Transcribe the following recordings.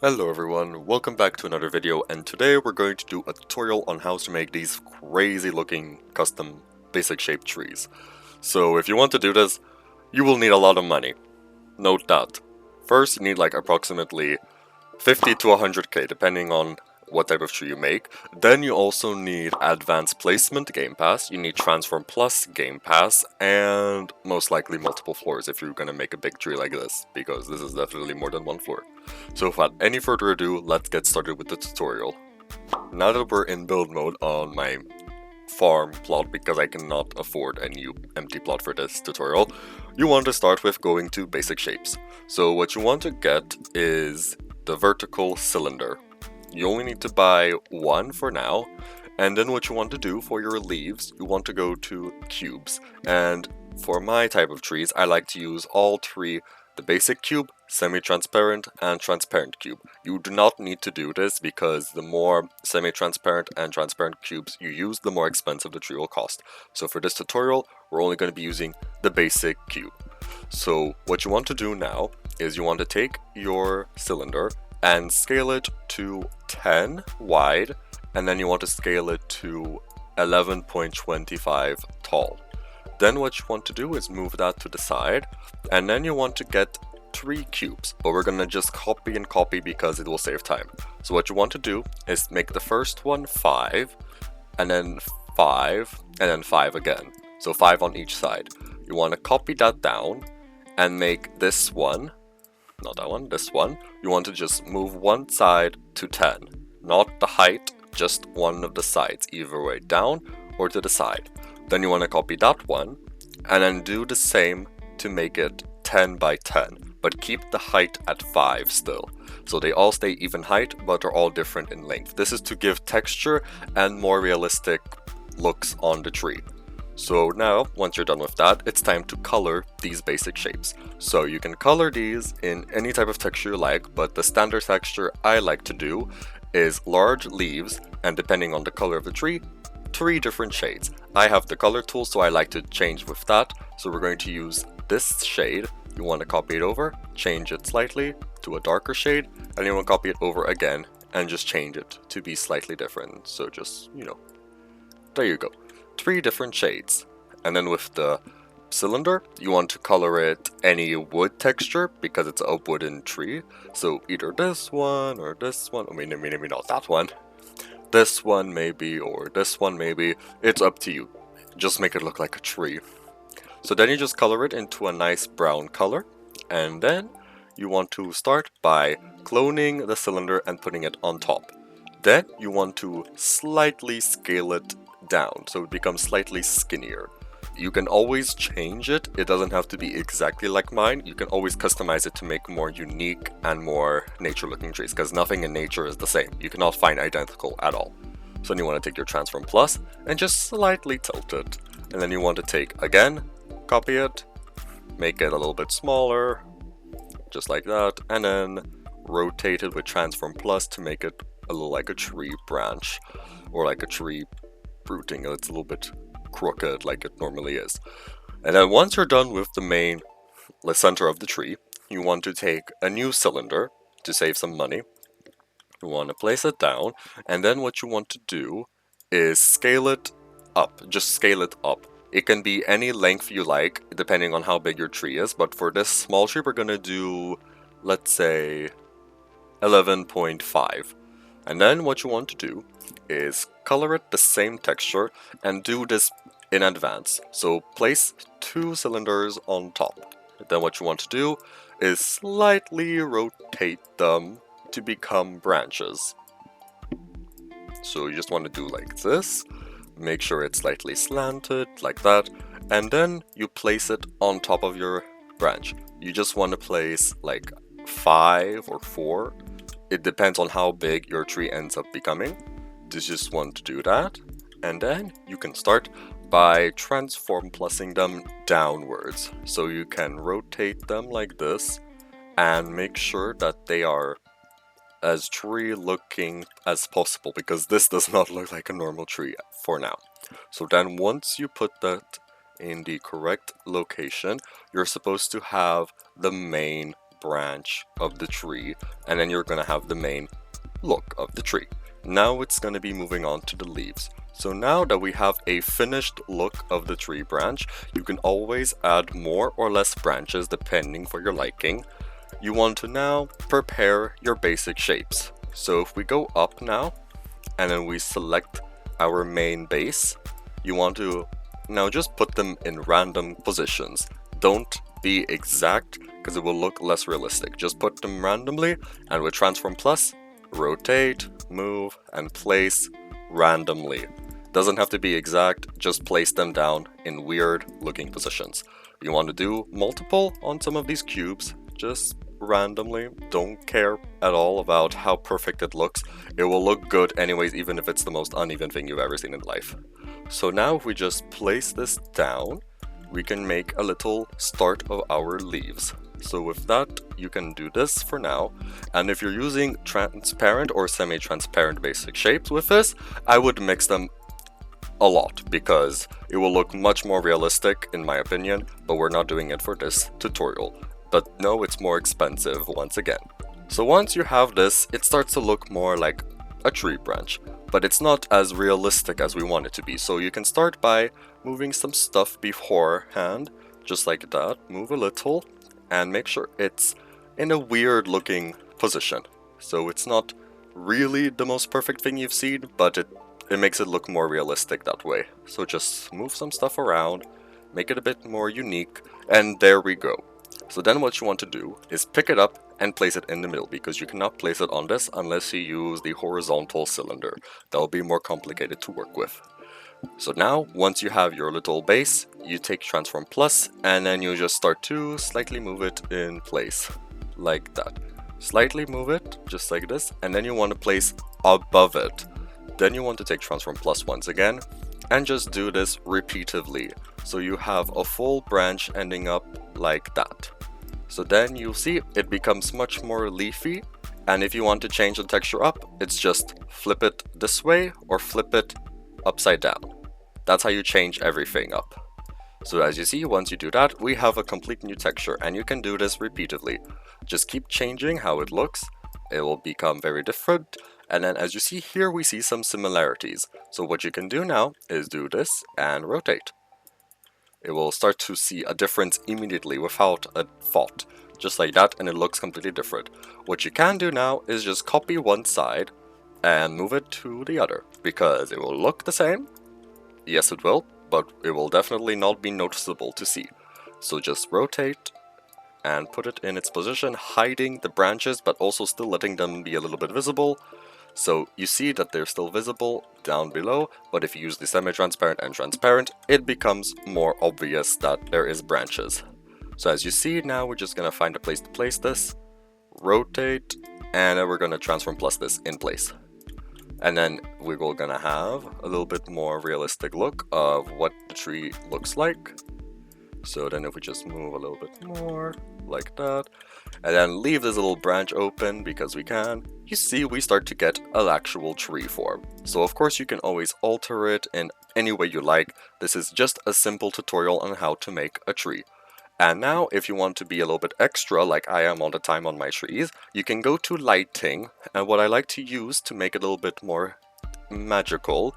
Hello everyone, welcome back to another video, and today we're going to do a tutorial on how to make these crazy looking custom basic shaped trees. So if you want to do this, you will need a lot of money. Note that. First you need like approximately 50 to 100k depending on what type of tree you make. Then you also need advanced placement Gamepass, you need transform plus Gamepass, and most likely multiple floors if you're gonna make a big tree like this, because this is definitely more than one floor. So without any further ado, let's get started with the tutorial. Now that we're in build mode on my farm plot, because I cannot afford a new empty plot for this tutorial, you want to start with going to basic shapes. So what you want to get is the vertical cylinder. You only need to buy one for now, and then what you want to do for your leaves, you want to go to cubes. And for my type of trees, I like to use all three: the basic cube, semi-transparent, and transparent cube. You do not need to do this because the more semi-transparent and transparent cubes you use, the more expensive the tree will cost. So for this tutorial, we're only going to be using the basic cube. So what you want to do now is you want to take your cylinder and scale it to 10 wide, and then you want to scale it to 11.25 tall. Then what you want to do is move that to the side, and then you want to get 3 cubes, but we're gonna just copy and copy because it will save time. So what you want to do is make the first one 5, and then 5, and then 5 again. So 5 on each side. You want to copy that down and make this one, not that one, this one. You want to just move one side to 10, not the height, just one of the sides, either way, down or to the side. Then you want to copy that one and then do the same to make it 10 by 10, but keep the height at 5 still. So they all stay even height, but are all different in length. This is to give texture and more realistic looks on the tree. So now, once you're done with that, it's time to color these basic shapes. So you can color these in any type of texture you like, but the standard texture I like to do is large leaves, and depending on the color of the tree, 3 different shades. I have the color tool, so I like to change with that. So we're going to use this shade. You want to copy it over, change it slightly to a darker shade, and you want to copy it over again and just change it to be slightly different. So just, there you go. 3 different shades. And then with the cylinder, you want to color it any wood texture because it's a wooden tree. So either this one or this one, maybe not that one. This one maybe, or this one maybe. It's up to you. Just make it look like a tree. So then you just color it into a nice brown color, and then you want to start by cloning the cylinder and putting it on top. Then you want to slightly scale it down so it becomes slightly skinnier. You can always change it. It doesn't have to be exactly like mine. You can always customize it to make more unique and more nature looking trees, because nothing in nature is the same. You cannot find identical at all. So then you want to take your transform plus and just slightly tilt it. And then you want to take, again, copy it, make it a little bit smaller, just like that, and then rotate it with transform plus to make it a little like a tree branch, or like a tree rooting. It's a little bit crooked like it normally is. And then once you're done with the center of the tree, you want to take a new cylinder to save some money. You want to place it down, and then what you want to do is scale it up. Just scale it up. It can be any length you like, depending on how big your tree is, but for this small tree, we're gonna do, let's say, 11.5. And then what you want to do is color it the same texture and do this in advance. So place 2 cylinders on top. Then what you want to do is slightly rotate them to become branches. So you just want to do like this. Make sure it's slightly slanted, like that, and then you place it on top of your branch. You just want to place like 5 or 4. It depends on how big your tree ends up becoming. You just want to do that, and then you can start by transform plussing them downwards. So you can rotate them like this and make sure that they are as tree looking as possible, because this does not look like a normal tree for now. So then once you put that in the correct location, you're supposed to have the main branch of the tree, and then you're gonna have the main look of the tree. Now it's gonna be moving on to the leaves. So now that we have a finished look of the tree branch, you can always add more or less branches depending for your liking. You want to now prepare your basic shapes. So if we go up now, and then we select our main base, you want to now just put them in random positions. Don't be exact because it will look less realistic. Just put them randomly, and with Transform Plus, rotate, move, and place randomly. Doesn't have to be exact, just place them down in weird looking positions. You want to do multiple on some of these cubes, just randomly. Don't care at all about how perfect it looks. It will look good anyways, even if it's the most uneven thing you've ever seen in life. So now if we just place this down, we can make a little start of our leaves. So with that, you can do this for now. And if you're using transparent or semi-transparent basic shapes with this, I would mix them a lot because it will look much more realistic in my opinion, but we're not doing it for this tutorial. But no, it's more expensive once again. So once you have this, it starts to look more like a tree branch, but it's not as realistic as we want it to be. So you can start by moving some stuff beforehand, just like that. Move a little and make sure it's in a weird looking position. So it's not really the most perfect thing you've seen, but it makes it look more realistic that way. So just move some stuff around, make it a bit more unique, and there we go. So then what you want to do is pick it up and place it in the middle, because you cannot place it on this unless you use the horizontal cylinder. That will be more complicated to work with. So now, once you have your little base, you take Transform Plus, and then you just start to slightly move it in place, like that. Slightly move it, just like this, and then you want to place above it. Then you want to take Transform Plus once again, and just do this repeatedly. So you have a full branch ending up like that. So then you'll see it becomes much more leafy, and if you want to change the texture up, it's just flip it this way or flip it upside down. That's how you change everything up. So as you see, once you do that, we have a complete new texture, and you can do this repeatedly. Just keep changing how it looks, it will become very different, and then as you see here, we see some similarities. So what you can do now is do this and rotate. It will start to see a difference immediately without a thought, just like that, and it looks completely different. What you can do now is just copy one side and move it to the other, because it will look the same. Yes, it will, but it will definitely not be noticeable to see. So just rotate and put it in its position, hiding the branches, but also still letting them be a little bit visible. So you see that they're still visible down below, but if you use the semi-transparent and transparent, it becomes more obvious that there is branches. So as you see now, we're just gonna find a place to place this, rotate, and then we're gonna Transform Plus this in place. And then we're gonna have a little bit more realistic look of what the tree looks like. So then if we just move a little bit more, like that, and then leave this little branch open because we can, you see we start to get an actual tree form. So of course you can always alter it in any way you like. This is just a simple tutorial on how to make a tree. And now if you want to be a little bit extra, like I am all the time on my trees, you can go to lighting, and what I like to use to make it a little bit more magical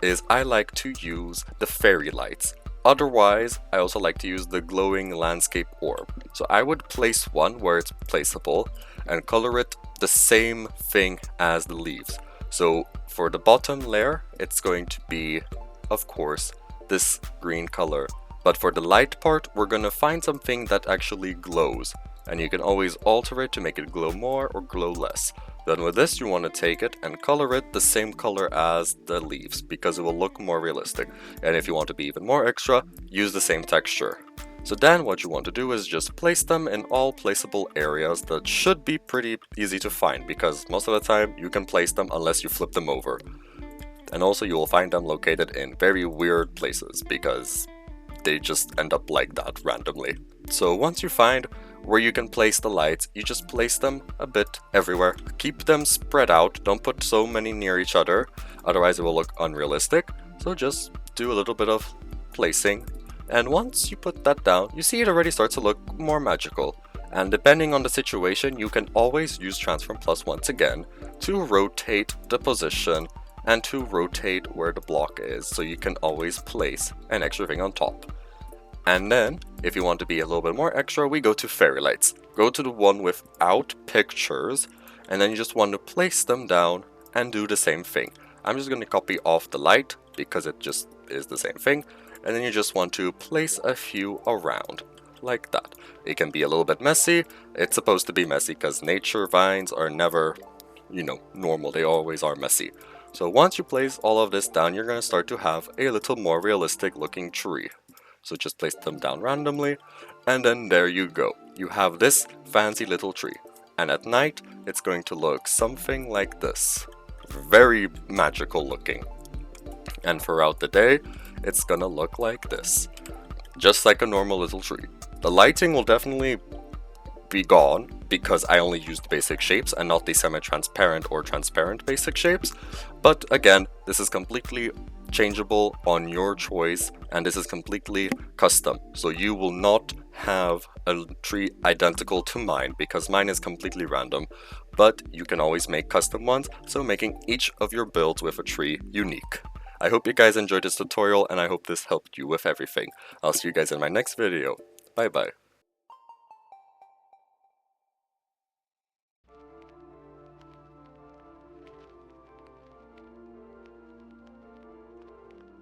is I like to use the fairy lights. Otherwise, I also like to use the glowing landscape orb. So I would place one where it's placeable and color it the same thing as the leaves. So for the bottom layer, it's going to be, of course, this green color. But for the light part, we're gonna find something that actually glows. And you can always alter it to make it glow more or glow less. Then with this, you want to take it and color it the same color as the leaves, because it will look more realistic. And if you want to be even more extra, use the same texture. So then what you want to do is just place them in all placeable areas that should be pretty easy to find, because most of the time you can place them unless you flip them over. And also you will find them located in very weird places, because they just end up like that randomly. So once you find where you can place the lights, you just place them a bit everywhere. Keep them spread out, don't put so many near each other, otherwise it will look unrealistic. So just do a little bit of placing, and once you put that down, you see it already starts to look more magical. And depending on the situation, you can always use transform plus once again to rotate the position and to rotate where the block is, so you can always place an extra thing on top. And then, if you want to be a little bit more extra, we go to fairy lights. Go to the one without pictures, and then you just want to place them down and do the same thing. I'm just going to copy off the light because it just is the same thing, and then you just want to place a few around, like that. It can be a little bit messy. It's supposed to be messy because nature vines are never, normal. They always are messy. So once you place all of this down, you're going to start to have a little more realistic looking tree. So just place them down randomly, and then there you go. You have this fancy little tree. And at night, it's going to look something like this. Very magical looking. And throughout the day, it's gonna look like this. Just like a normal little tree. The lighting will definitely be gone because I only used basic shapes and not the semi-transparent or transparent basic shapes. But again, this is completely changeable on your choice, and this is completely custom. So you will not have a tree identical to mine because mine is completely random, but you can always make custom ones, so making each of your builds with a tree unique. I hope you guys enjoyed this tutorial, and I hope this helped you with everything. I'll see you guys in my next video. Bye bye.